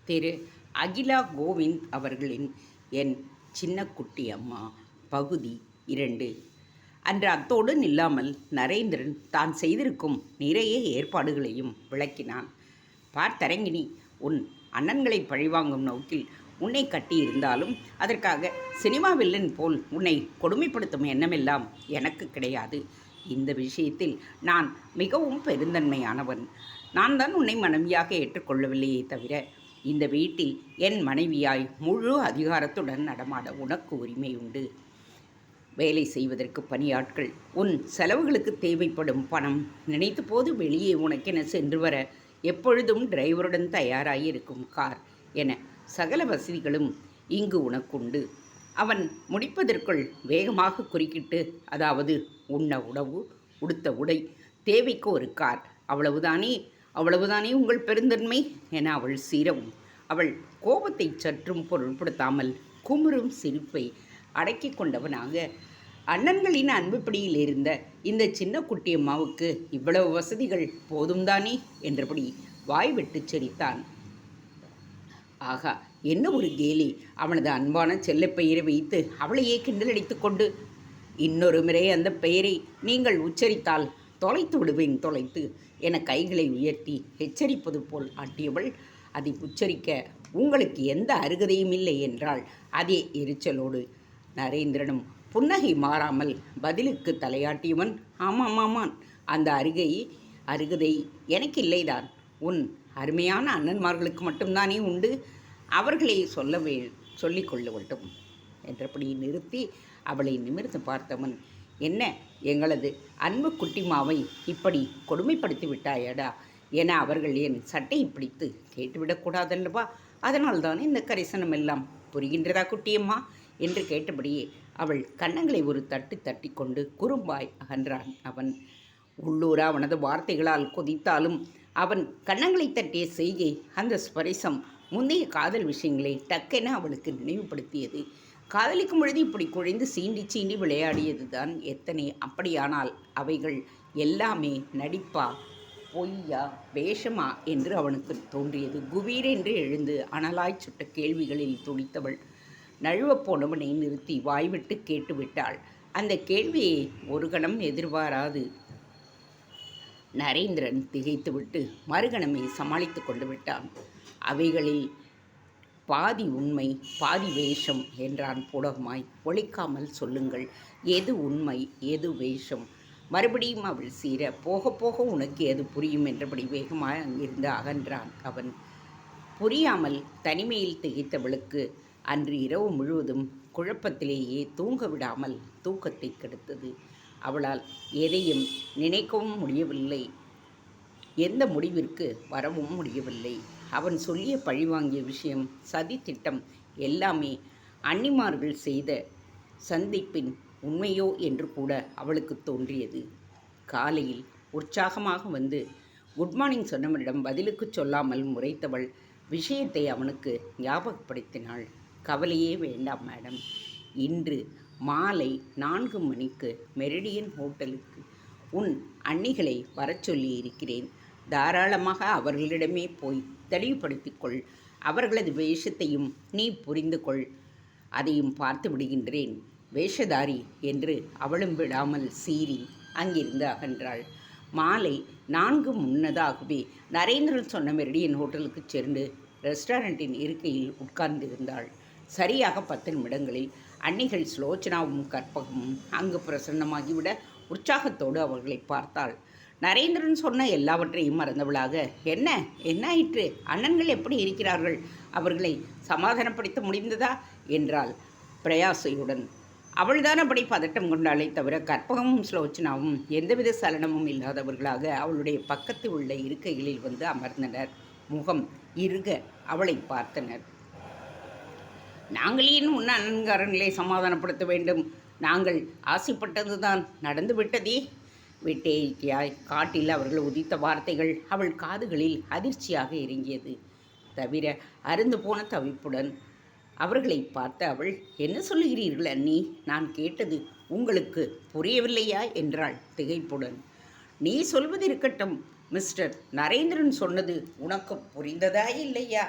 திரு அகிலா கோவிந்த் அவர்களின் என் சின்ன குட்டி அம்மா பகுதி 2. அன்று அத்தோடு நில்லாமல் நரேந்திரன் தான் செய்திருக்கும் நிறைய ஏற்பாடுகளையும் விளக்கினான். பார்த்தரங்கினி, உன் அண்ணன்களை பழிவாங்கும் நோக்கில் உன்னை கட்டியிருந்தாலும் அதற்காக சினிமா வில்லன் போல் உன்னை கொடுமைப்படுத்தும் எண்ணமெல்லாம் எனக்கு கிடையாது. இந்த விஷயத்தில் நான் மிகவும் பெருந்தன்மையானவன். நான் தான் உன்னை மனைவியாக ஏற்றுக்கொள்ளவில்லையே தவிர இந்த வீட்டில் என் மனைவியாய் முழு அதிகாரத்துடன் நடமாட உனக்கு உரிமை உண்டு. வேலை செய்வதற்கு பணியாட்கள், உன் செலவுகளுக்கு தேவைப்படும் பணம், நினைத்த போது வெளியே உனக்கென சென்று வர எப்பொழுதும் டிரைவருடன் தயாராகி இருக்கும் கார் என சகல வசதிகளும் இங்கு உனக்குண்டு. அவன் முடிப்பதற்குள் வேகமாக குறுக்கிட்டு, அதாவது உண்ண உணவு, உடுத்த உடை, தேவைக்கு ஒரு கார், அவ்வளவுதானே உங்கள் பெருந்தன்மை என அவள் சீரவும், அவள் கோபத்தை சற்றும் பொருட்படுத்தாமல் குமுறும் சிரிப்பை அடக்கி கொண்டவனாக, அண்ணன்களின் அன்புப்படியில் இருந்த இந்த சின்ன குட்டியம்மாவுக்கு இவ்வளவு வசதிகள் போதும் தானே என்றபடி வாய் விட்டு சிரித்தான். ஆகா, என்ன ஒரு கேலி! அவனது அன்பான செல்லப்பெயரை வைத்து அவளையே கிண்டலடித்து கொண்டு, இன்னொரு முறை அந்த பெயரை நீங்கள் உச்சரித்தால் தொலைத்து விடுவேன், தொலைத்து என கைகளை உயர்த்தி எச்சரிப்பது போல் ஆட்டியவள், அதை உச்சரிக்க உங்களுக்கு எந்த அருகதையும் இல்லை என்றாள் அதே எரிச்சலோடு. நரேந்திரனும் புன்னகை மாறாமல் பதிலுக்கு தலையாட்டியவன், ஆமாம், அந்த அருகதை எனக்கு இல்லைதான். உன் அருமையான அண்ணன்மார்களுக்கு மட்டும்தானே உண்டு. அவர்களை சொல்லிக் கொள்ள வேண்டும் என்றபடி நிறுத்தி அவளை நிமிர்ந்து பார்த்தவன், என்ன எங்களது அன்பு குட்டிமாவை இப்படி கொடுமைப்படுத்தி விட்டாயடா என அவர்கள் என் சட்டையை பிடித்து கேட்டுவிடக்கூடாதல்லவா? அதனால்தான் இந்த கரிசனம் எல்லாம். புரிகின்றதா குட்டியம்மா என்று கேட்டபடியே அவள் கன்னங்களை ஒரு தட்டி கொண்டு குறும்பாய் அகன்றான் அவன். உள்ளூரா அவனது வார்த்தைகளால் கொதித்தாலும் அவன் கன்னங்களை தட்டிய செய்கை, அந்த ஸ்பரிசம் முந்தைய காதல் விஷயங்களை டக்கென அவளுக்கு நினைவுபடுத்தியது. காதலிக்கும் பொழுது இப்படி குழைந்து சீண்டி விளையாடியது தான் எத்தனை. அப்படியானால் அவைகள் எல்லாமே நடிப்பா, பொய்யா, வேஷமா என்று அவனுக்கு தோன்றியது. குபீரென்று எழுந்து அனலாய் சுட்ட கேள்விகளில் துடித்தவள் நழுவப்போனவனை நிறுத்தி வாய்விட்டு கேட்டுவிட்டாள். அந்த கேள்வியை ஒரு கணம் எதிர்பாராது நரேந்திரன் திகைத்துவிட்டு மறுகணமே சமாளித்து கொண்டு விட்டான். அவைகளில் பாதி உண்மை பாதி வேஷம் என்றான் பூடகமாய். ஒழிக்காமல் சொல்லுங்கள், எது உண்மை எது வேஷம்? மறுபடியும் அவள் சீர, போக போக உனக்கு எது புரியும் என்றபடி வேகமாக அங்கிருந்து அகன்றான் அவன். புரியாமல் தனிமையில் திகைத்தவளுக்கு அன்று இரவு முழுவதும் குழப்பத்திலேயே தூங்க விடாமல் தூக்கத்தை கெடுத்தது. அவளால் எதையும் நினைக்கவும் முடியவில்லை, எந்த முடிவிற்கு வரவும் முடியவில்லை. அவன் சொல்லிய பழிவாங்கிய விஷயம், சதி திட்டம் எல்லாமே அன்னிமார்கள் செய்த சந்திப்பின் உண்மையோ என்று கூட அவளுக்கு தோன்றியது. காலையில் உற்சாகமாக வந்து குட் மார்னிங் சொன்னவனிடம் பதிலுக்கு சொல்லாமல் முறைத்தவள் விஷயத்தை அவனுக்கு ஞாபகப்படுத்தினாள். கவலையே வேண்டாம் மேடம், இன்று மாலை 4 மணிக்கு மெரிடியன் ஹோட்டலுக்கு உன் அன்னிகளை வரச் சொல்லி இருக்கிறேன். தாராளமாக அவர்களிடமே போய் தெளிவுபடுத்திக்கொள். அவர்களது வேஷத்தையும் நீ புரிந்து கொள். அதையும் பார்த்து விடுகின்றேன் வேஷதாரி என்று அவளும் விடாமல் சீறி அங்கிருந்து அகன்றாள். மாலை 4 முன்னதாகவே நரேந்திரன் சொன்ன மெரிடியன் ஹோட்டலுக்கு சென்று ரெஸ்டாரண்ட்டின் இருக்கையில் உட்கார்ந்திருந்தாள். சரியாக 10 நிமிடங்களில் அன்னிகள் சுலோச்சனாவும் கற்பகமும் அங்கு பிரசன்னமாகிவிட உற்சாகத்தோடு அவர்களை பார்த்தாள். நரேந்திரன் சொன்ன எல்லாவற்றையும் மறந்தவளாக, என்ன ஆயிற்று? அண்ணன்கள் எப்படி இருக்கிறார்கள்? அவர்களை சமாதானப்படுத்த முடிந்ததா என்றாள் பிரயாசையுடன். அவள்தான் அப்படி பதட்டம் கொண்டாளே தவிர கற்பகமும் சுலோச்சனாவும் எந்தவித சலனமும் இல்லாதவர்களாக அவளுடைய பக்கத்தில் உள்ள இருக்கைகளில் வந்து அமர்ந்தனர். முகம் இறுக அவளை பார்த்தனர். நாங்கள் ஏன் உன் அண்ணன்காரங்களை சமாதானப்படுத்த வேண்டும்? நாங்கள் ஆசைப்பட்டதுதான் நடந்துவிட்டதே. வெட்டேரிக்கையாய் காட்டில் அவர்கள் உதித்த வார்த்தைகள் அவள் காதுகளில் அதிர்ச்சியாக இறங்கியது. தவிர அருந்து போன தவிப்புடன் அவர்களை பார்த்த அவள், என்ன சொல்லுகிறீர்கள் அண்ணி? நான் கேட்டது உங்களுக்கு புரியவில்லையா என்றாள் திகைப்புடன். நீ சொல்வது இருக்கட்டும், மிஸ்டர் நரேந்திரன் சொன்னது உனக்கு புரிந்ததா இல்லையா?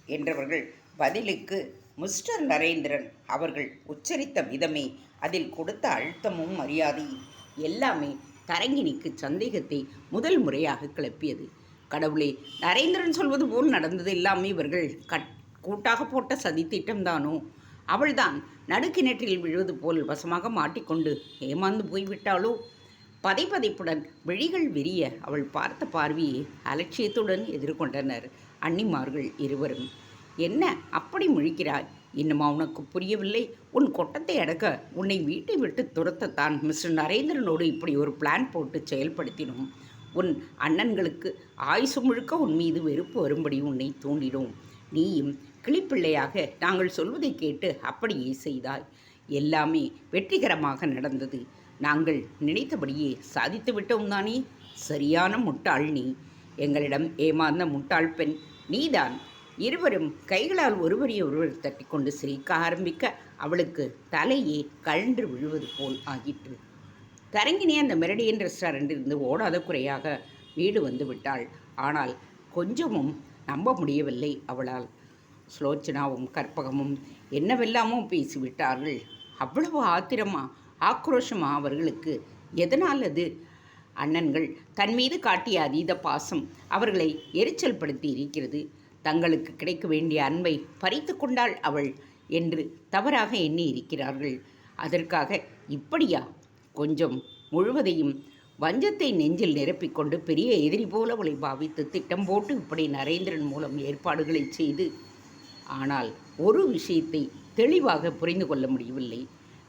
என்றவர்கள் பதிலுக்கு மிஸ்டர் நரேந்திரன் அவர்கள் உச்சரித்த விதமே, அதில் கொடுத்த அழுத்தமும் மரியாதையும் எல்லாமே தரங்கிணிக்கு சந்தேகத்தை முதல் முறையாக கிளப்பியது. கடவுளே, நரேந்திரன் சொல்வது போல் நடந்தது எல்லாமே இவர்கள் கூட்டாக போட்ட சதித்திட்டம்தானோ? அவள்தான் நடுக்கிணற்றில் விழுவது போல் வசமாக மாட்டிக்கொண்டு ஏமாந்து போய்விட்டாளோ? பதைப்பதைப்புடன் விழிகள் விரிய அவள் பார்த்த பார்வையை அலட்சியத்துடன் எதிர்கொண்டனர் அன்னிமார்கள் இருவரும். என்ன அப்படி முழிக்கிறாய்? இன்னுமா உனக்கு புரியவில்லை? உன் கொட்டத்தை அடக்க உன்னை வீட்டை விட்டு துரத்தத்தான் மிஸ்டர் நரேந்திரனோடு இப்படி ஒரு பிளான் போட்டு செயல்படுத்தினோம். உன் அண்ணன்களுக்கு ஆயுசு முழுக்க உன் மீது வெறுப்பு வரும்படி உன்னை தூண்டினோம். நீயும் கிளிப்பிள்ளையாக நாங்கள் சொல்வதை கேட்டு அப்படியே செய்தாய். எல்லாமே வெற்றிகரமாக நடந்தது. நாங்கள் நினைத்தபடியே சாதித்து விட்டோம் தானே? சரியான முட்டாள் நீ. எங்களிடம் ஏமாந்த முட்டாள் பெண் நீதான். இருவரும் கைகளால் ஒருவர் தட்டி கொண்டு சிரிக்க ஆரம்பிக்க அவளுக்கு தலையே கழன்று விழுவது போல் ஆகிற்று. தரங்கினி அந்த மெரடியன் ரெஸ்டாரண்டிலிருந்து ஓடாத குறையாக வீடு வந்து விட்டாள். ஆனால் கொஞ்சமும் நம்ப முடியவில்லை அவளால். சுலோச்சனாவும் கற்பகமும் என்னவெல்லாமோ பேசிவிட்டார்கள். அவ்வளவு ஆத்திரமா, ஆக்ரோஷமா அவர்களுக்கு? எதனால் அது? அண்ணன்கள் தன் மீது காட்டிய அதீத பாசம் அவர்களை எரிச்சல் படுத்தி இருக்கிறது. தங்களுக்கு கிடைக்க வேண்டிய அன்பை பறித்து கொண்டாள் அவள் என்று தவறாக எண்ணி இருக்கிறார்கள். அதற்காக இப்படியா? கொஞ்சம் முழுவதையும் வஞ்சத்தை நெஞ்சில் நிரப்பிக்கொண்டு பெரிய எதிரி போல அவளை பாவித்து திட்டம் போட்டு இப்படி நரேந்திரன் மூலம் ஏற்பாடுகளை செய்து. ஆனால் ஒரு விஷயத்தை தெளிவாக புரிந்து கொள்ள முடியவில்லை.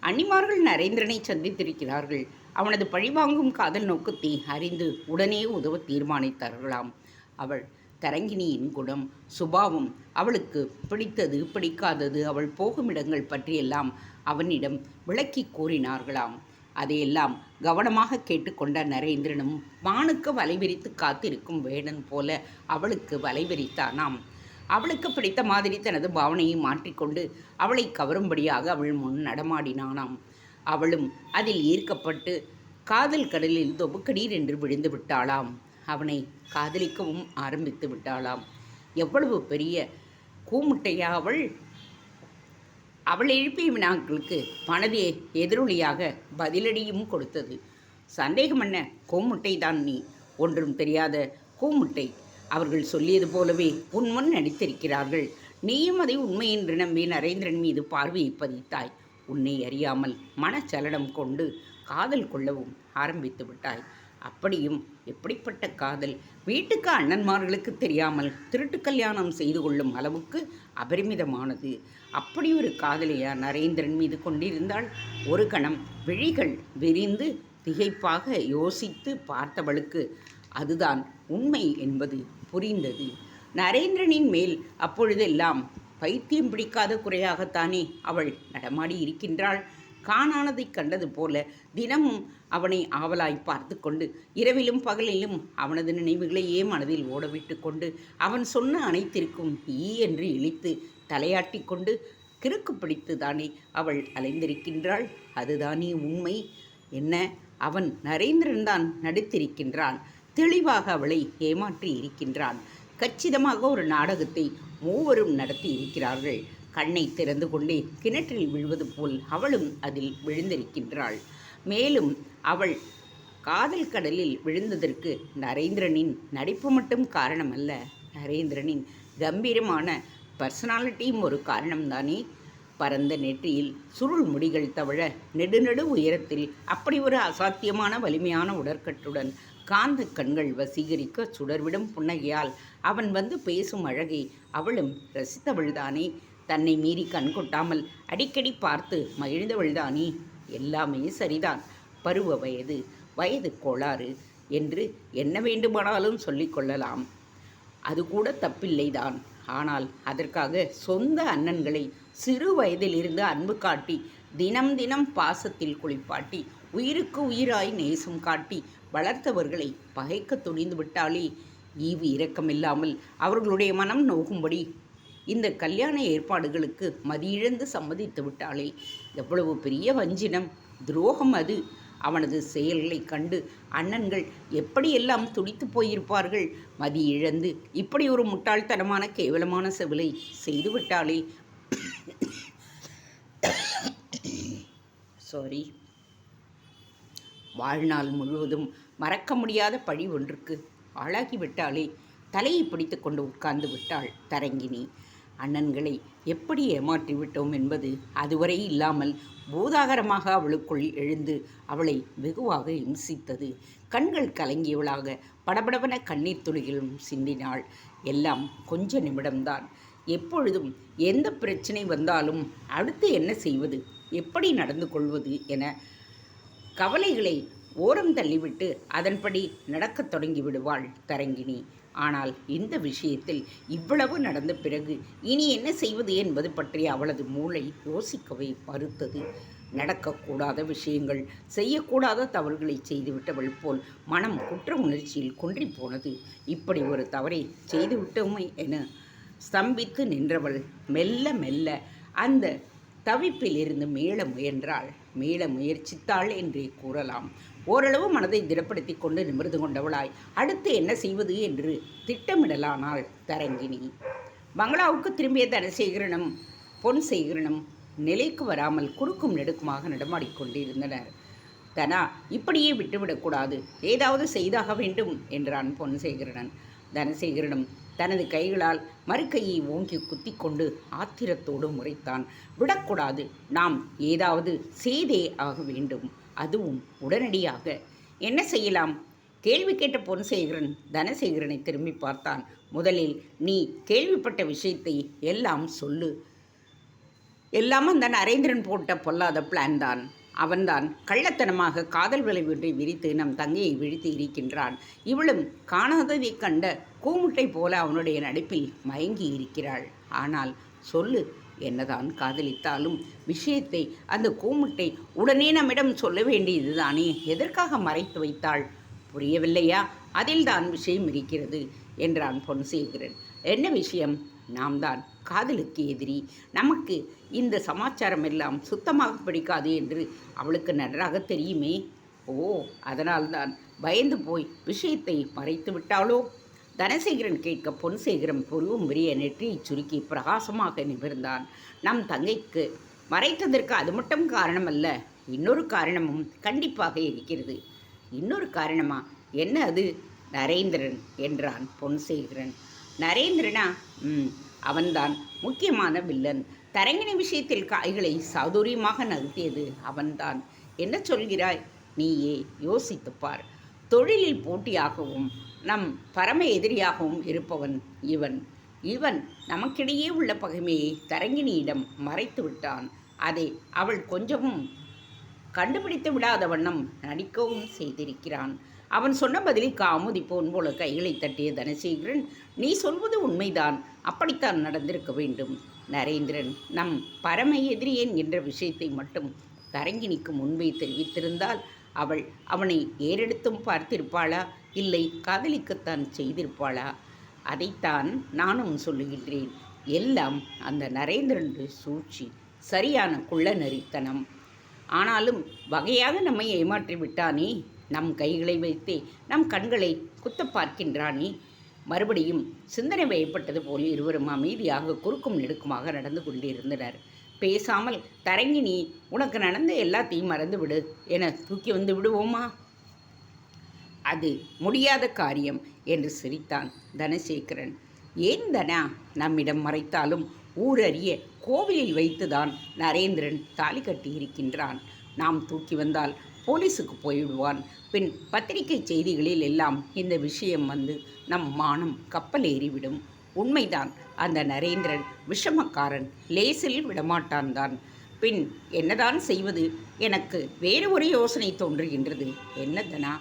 அன்னிமார்கள் நரேந்திரனை சந்தித்திருக்கிறார்கள். அவனது பழிவாங்கும் காதல் நோக்கத்தை அறிந்து உடனே உதவ தீர்மானித்தார்களாம். அவள் தரங்கிணியின் குணம், சுபாவம், அவளுக்கு பிடித்தது பிடிக்காதது, அவள் போகும் இடங்கள் பற்றியெல்லாம் அவனிடம் விளக்கி கூறினார்களாம். அதையெல்லாம் கவனமாக கேட்டுக்கொண்ட நரேந்திரனும் மானுக்கு வலைவிரித்து காத்திருக்கும் வேடன் போல அவளுக்கு வலைவிரித்தானாம். அவளுக்கு பிடித்த மாதிரி தனது பாவனையை மாற்றிக்கொண்டு அவளை கவரும்படியாக அவள் முன் நடமாடினானாம். அவளும் அதில் ஈர்க்கப்பட்டு காதல் கடலில் தொபுக்கடீர் என்று விழுந்து விட்டாளாம். அவனை காதலிக்கவும் ஆரம்பித்து விட்டாளாம். எவ்வளவு பெரிய கூமுட்டையா அவள்! அவள் எழுப்பிய வினாக்களுக்கு மனதே எதிரொலியாக பதிலடியும் கொடுத்தது. சந்தேகம் என்ன? கூமுட்டை தான் நீ. ஒன்றும் தெரியாத கூமுட்டை. அவர்கள் சொல்லியது போலவே உன் முன் நடித்திருக்கிறார்கள். நீயும் அதை உண்மை என்று நம்பி நரேந்திரன் மீது பார்வையை பதித்தாய். உன்னை அறியாமல் மனச்சலனம் கொண்டு காதல் கொள்ளவும் ஆரம்பித்து விட்டாய். அப்படியும் எப்படிப்பட்ட காதல்! வீட்டுக்கு அண்ணன்மார்களுக்கு தெரியாமல் திருட்டு கல்யாணம் செய்து கொள்ளும் அளவுக்கு அபரிமிதமானது. அப்படி ஒரு காதலையா நரேந்திரன் மீது கொண்டிருந்தாள்? ஒரு கணம் விழிகள் விரிந்து திகைப்பாக யோசித்து பார்த்தவளுக்கு அதுதான் உண்மை என்பது புரிந்தது. நரேந்திரனின் மேல் அப்பொழுதெல்லாம் பைத்தியம் பிடிக்காத குறையாகத்தானே அவள் நடமாடி இருக்கின்றாள். காணானதை கண்டது போல தினமும் அவனை ஆவலாய் பார்த்து கொண்டு இரவிலும் பகலிலும் அவனது நினைவுகளையே மனதில் ஓடவிட்டு கொண்டு அவன் சொன்ன அனைத்திற்கும் என்று இழித்து தலையாட்டி கொண்டு கிறுக்கு பிடித்து தானே அவள் அலைந்திருக்கின்றாள். அதுதானே உண்மை. என்ன, அவன் நரேந்திரன் தான் நடித்திருக்கின்றான். தெளிவாக அவளை ஏமாற்றி இருக்கின்றான். கச்சிதமாக ஒரு நாடகத்தை மூவரும் நடத்தி இருக்கிறார்கள். கண்ணை திறந்து கொண்டே கிணற்றில் விழுவது போல் அவளும் அதில் விழுந்திருக்கின்றாள். மேலும் அவள் காதல் கடலில் விழுந்ததற்கு நரேந்திரனின் நடிப்பு மட்டும் காரணமல்ல, நரேந்திரனின் கம்பீரமான பர்சனாலிட்டியும் ஒரு காரணம்தானே. பரந்த நெற்றியில் சுருள் முடிகள் தவழ நெடுநெடு உயரத்தில் அப்படி ஒரு அசாத்தியமான வலிமையான உடற்கட்டுடன் காந்த கண்கள் வசீகரிக்க சுடர்விடும் புன்னகையால் அவன் வந்து பேசும் அழகை அவளும் ரசித்தவள்தானே. தன்னை மீறி கண் கொட்டாமல் அடிக்கடி பார்த்து மகிழ்ந்தவள்தானே. எல்லாமே சரிதான். பருவ வயது, வயது கோளாறு என்று என்ன வேண்டுமானாலும் சொல்லிக்கொள்ளலாம். அது கூட தப்பில்லைதான். ஆனால் அதற்காக சொந்த அண்ணன்களை சிறு வயதிலிருந்து அன்பு காட்டி தினம் தினம் பாசத்தில் குளிப்பாட்டி உயிருக்கு உயிராய் நேசம் காட்டி வளர்த்தவர்களை பகைக்க துணிந்து விட்டாலே ஈவு இரக்கமில்லாமல் அவர்களுடைய மனம் நோகும்படி இந்த கல்யாண ஏற்பாடுகளுக்கு மதியிழந்து சம்மதித்து விட்டாளே. எவ்வளவு பெரிய வஞ்சினம், துரோகம் அது! அவனது செயல்களைக் கண்டு அண்ணன்கள் எப்படியெல்லாம் துடித்து போயிருப்பார்கள். மதி இழந்து இப்படி ஒரு முட்டாள்தனமான கேவலமான செவிலை செய்துவிட்டாளே. சாரி. வாழ்நாள் முழுவதும் மறக்க முடியாத பழி ஒன்றுக்கு ஆளாகிவிட்டாளே. தலையை பிடித்து கொண்டு உட்கார்ந்து விட்டாள் தரங்கினி. அண்ணன்களை எப்படி ஏமாற்றிவிட்டோம் என்பது அதுவரை இல்லாமல் பூதாகரமாக அவளுக்குள் எழுந்து அவளை வெகுவாக இம்சித்தது. கண்கள் கலங்கியவளாக படபடவென கண்ணீர் துளிகளும் சிந்தினாள். எல்லாம் கொஞ்ச நிமிடம்தான். எப்பொழுதும் எந்த பிரச்சனை வந்தாலும் அடுத்து என்ன செய்வது, எப்படி நடந்து கொள்வது என கவலைகளை ஓரம் தள்ளிவிட்டு அதன்படி நடக்கத் தொடங்கி விடுவாள் தரங்கினி. ஆனால் இந்த விஷயத்தில் இவ்வளவு நடந்த பிறகு இனி என்ன செய்வது என்பது பற்றி அவளது மூளை யோசிக்கவே மறுத்தது. நடக்கக்கூடாத விஷயங்கள், செய்யக்கூடாத தவறுகளை செய்துவிட்டவள் போல் மனம் குற்ற உணர்ச்சியில் குன்றி போனது. இப்படி ஒரு தவறை செய்துவிட்டோமே என ஸ்தம்பித்து நின்றவள் மெல்ல மெல்ல அந்த தவிப்பிலிருந்து மீள முயன்றாள். மீள முயற்சித்தாள் என்றே கூறலாம். ஓரளவு மனதை திடப்படுத்தி கொண்டு நிமிர்ந்து கொண்டவளாய் அடுத்து என்ன செய்வது என்று திட்டமிடலானாள் தரங்கினி. பங்களாவுக்கு திரும்பிய தனசேகரனும் பொன்சேகரனும் நிலைக்கு வராமல் குறுக்கும் நெடுக்குமாக நடமாடிக்கொண்டிருந்தனர். தனா, இப்படியே விட்டுவிடக்கூடாது, ஏதாவது செய்தாக வேண்டும் என்றான் பொன்சேகரன். தனசேகரனும் தனது கைகளால் மறுக்கையை ஓங்கி குத்தி கொண்டு ஆத்திரத்தோடு முறைத்தான். விடக்கூடாது, நாம் ஏதாவது செய்தே ஆக வேண்டும், அதுவும் உடனடியாக. என்ன செய்யலாம்? கேள்வி கேட்ட பொன்சேகரன் தனசேகரனை திரும்பி பார்த்தான். முதலில் நீ கேள்விப்பட்ட விஷயத்தை எல்லாம் சொல்லு. எல்லாம் அந்த நரேந்திரன் போட்ட பொல்லாத பிளான் தான். அவன்தான் கள்ளத்தனமாக காதல் விளைவொன்றை விரித்து நம் தங்கையை விழித்து இருக்கின்றான். இவளும் காணாததை கண்ட கூமுட்டை போல அவனுடைய நடிப்பில் மயங்கி இருக்கிறாள். ஆனால் சொல்லு, என்னதான் காதலித்தாலும் விஷயத்தை அந்த கூமுட்டை உடனே நம்மிடம் சொல்ல வேண்டியதுதானே, எதற்காக மறைத்து வைத்தாள்? புரியவில்லையா? அதில்தான் விஷயம் இருக்கிறது என்றான் பொன்சேகரன். என்ன விஷயம்? நாம் தான் காதலுக்கு எதிரி. நமக்கு இந்த சமாச்சாரம் எல்லாம் சுத்தமாக பிடிக்காது என்று அவளுக்கு நன்றாக தெரியுமே. ஓ, அதனால்தான் பயந்து போய் விஷயத்தை மறைத்து விட்டாளோ? தனசேகரன் கேட்க பொன்சேகரன் பொருவும் விரிய நெற்றியை சுருக்கி பிரகாசமாக நிமிர்ந்தான். நம் தங்கைக்கு மறைத்ததற்கு அது மட்டும் காரணமல்ல, இன்னொரு காரணமும் கண்டிப்பாக இருக்கிறது. இன்னொரு காரணமா? என்ன அது? நரேந்திரன் என்றான் பொன்சேகரன். நரேந்திரனா? அவன்தான் முக்கியமான வில்லன். தரங்கினி விஷயத்தில் காய்களை சாதுரியமாக நகர்த்தியது அவன்தான். என்ன சொல்கிறாய்? நீயே யோசித்துப்பார். தொழிலில் போட்டியாகவும் நம் பரம எதிரியாகவும் இருப்பவன் இவன். இவன் நமக்கிடையே உள்ள பகைமையை தரங்கினியிடம் மறைத்து விட்டான். அதை அவள் கொஞ்சமும் கண்டுபிடித்து விடாத வண்ணம் நடிக்கவும் செய்திருக்கிறான். அவன் சொன்ன பதிலுக்கு அமுதி போன் போல கைகளை தட்டிய தனசேகரன், நீ சொல்வது உண்மைதான், அப்படித்தான் நடந்திருக்க வேண்டும். நரேந்திரன் நம் பரம எதிரி என்கின்ற விஷயத்தை மட்டும் தரங்கினிக்கு முன்பே தெரிவித்திருந்தால் அவள் அவனை ஏறெடுத்தும் பார்த்திருப்பாளா, இல்லை காதலிக்கத்தான் செய்திருப்பாளா? அதைத்தான் நானும் சொல்லுகின்றேன். எல்லாம் அந்த நரேந்திரனுடைய சூழ்ச்சி, சரியான குள்ள நரித்தனம். ஆனாலும் வகையாக நம்மை ஏமாற்றி விட்டானே. நம் கைகளை வைத்தே நம் கண்களை குத்த பார்க்கின்றானே. மறுபடியும் சிந்தனை வயப்பட்டது போல் இருவரும் அமைதியாக குறுக்கும் நெடுக்குமாக நடந்து கொண்டிருந்தனர். பேசாமல் தரங்கினி, உனக்கு நடந்த எல்லாத்தையும் மறந்துவிடு என தூக்கி வந்து விடுவோமா? அது முடியாத காரியம் என்று சிரித்தான் தனசேகரன். ஏன் தனா? நம்மிடம் மறைத்தாலும் ஊரறிய கோவிலில் வைத்துதான் நரேந்திரன் தாலி கட்டியிருக்கின்றான். நாம் தூக்கி வந்தால் போலீஸுக்கு போய்விடுவான். பின் பத்திரிகை செய்திகளில் எல்லாம் இந்த விஷயம் வந்து நம் மானம் கப்பல் ஏறிவிடும். உண்மைதான், அந்த நரேந்திரன் விஷமக்காரன், லேசில் விடமாட்டான் தான். பின் என்னதான் செய்வது? எனக்கு வேறு ஒரு யோசனை தோன்றுகின்றது. என்னதனா?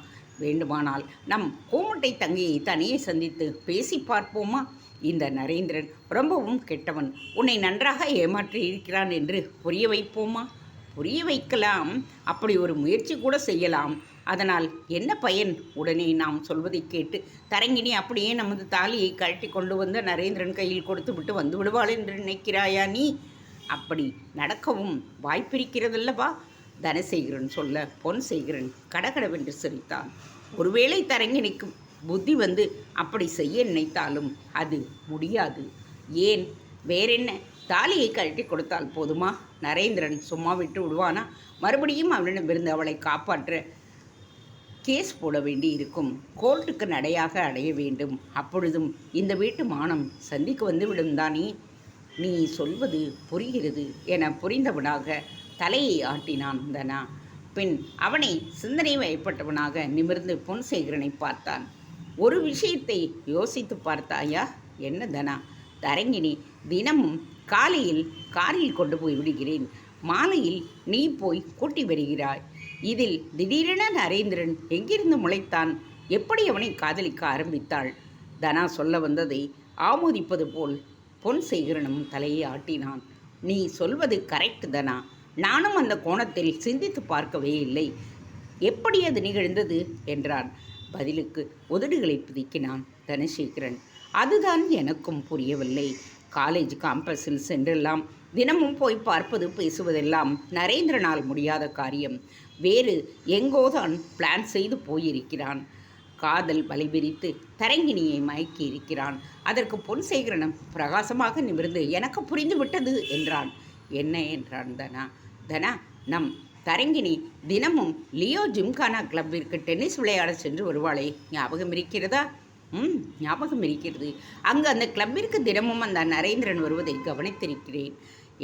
வேண்டுமானால் நம் கோமுட்டை தங்கையை தனியே சந்தித்து பேசி பார்ப்போமா? இந்த நரேந்திரன் ரொம்பவும் கெட்டவன், உன்னை நன்றாக ஏமாற்றி இருக்கிறான் என்று புரிய வைப்போமா? புரிய வைக்கலாம், அப்படி ஒரு முயற்சி கூட செய்யலாம். அதனால் என்ன பயன்? உடனே நாம் சொல்வதை கேட்டு தரங்கினி அப்படியே நமது தாலியை கழட்டி கொண்டு வந்து நரேந்திரன் கையில் கொடுத்து விட்டு வந்து விடுவாள் என்று நினைக்கிறாயா நீ? அப்படி நடக்கவும் வாய்ப்பிருக்கிறதல்லவா? தனசேகரன் சொல்ல பொன்சேகரன் கடகடவென்று சிரித்தான். ஒருவேளை தரங்கினிக்கு புத்தி வந்து அப்படி செய்ய நினைத்தாலும் அது முடியாது. ஏன், வேறென்ன, தாலியை கழட்டி கொடுத்தால் போதுமா? நரேந்திரன் சும்மா விட்டு விடுவானா? மறுபடியும் அவனிடமிருந்து அவளை காப்பாற்ற கேஸ் போட வேண்டி இருக்கும். கோர்ட்டுக்கு நடையாக அடைய வேண்டும். அப்பொழுதும் இந்த வீட்டு மானம் சந்திக்கு வந்து விடும் தானே. நீ சொல்வது புரிகிறது என புரிந்தவனாக தலையை ஆட்டினான் தனா. பின் அவனை சிந்தனை வயப்பட்டவனாக நிமிர்ந்து பொன்சேகரனை பார்த்தான். ஒரு விஷயத்தை யோசித்து பார்த்தாயா? என்ன தனா? தரங்கினி தினமும் காலையில் காரில் கொண்டு போய் விடுகிறேன், மாலையில் நீ போய் கூட்டி வருகிறாய். இதில் திடீரென நரேந்திரன் எங்கிருந்து முளைத்தான்? எப்படி அவனை காதலிக்க ஆரம்பித்தாள்? தனா சொல்ல வந்ததை ஆமோதிப்பது போல் பொன்சேகரனும் தலையை ஆட்டினான். நீ சொல்வது கரெக்ட் தனா, நானும் அந்த கோணத்தில் சிந்தித்து பார்க்கவே இல்லை. எப்படி அது நிகழ்ந்தது என்றான். பதிலுக்கு உதடுகளை பிதுக்கினான் தனசேகரன். அதுதான் எனக்கும் புரியவில்லை. காலேஜ் காம்பஸில் சென்றெல்லாம் தினமும் போய் பார்ப்பது பேசுவதெல்லாம் நரேந்திரனால் முடியாத காரியம். வேறு எங்கோதான் பிளான் செய்து போயிருக்கிறான். காதல் வலைவிரித்து தரங்கினியை மயக்கி இருக்கிறான். அதற்கு பொன்சேகரனும் பிரகாசமாக நிமிர்ந்து எனக்கு புரிந்துவிட்டது என்றான். என்ன என்றான் தனா. தனா, நம் தரங்கினி தினமும் லியோ ஜிம்கானா கிளப்பிற்கு டென்னிஸ் விளையாட சென்று வருவாளே, ஞாபகம் இருக்கிறதா? ஞாபகம் இருக்கிறது. அங்கு அந்த கிளப்பிற்கு தினமும் அந்த நரேந்திரன் வருவதை கவனித்திருக்கிறேன்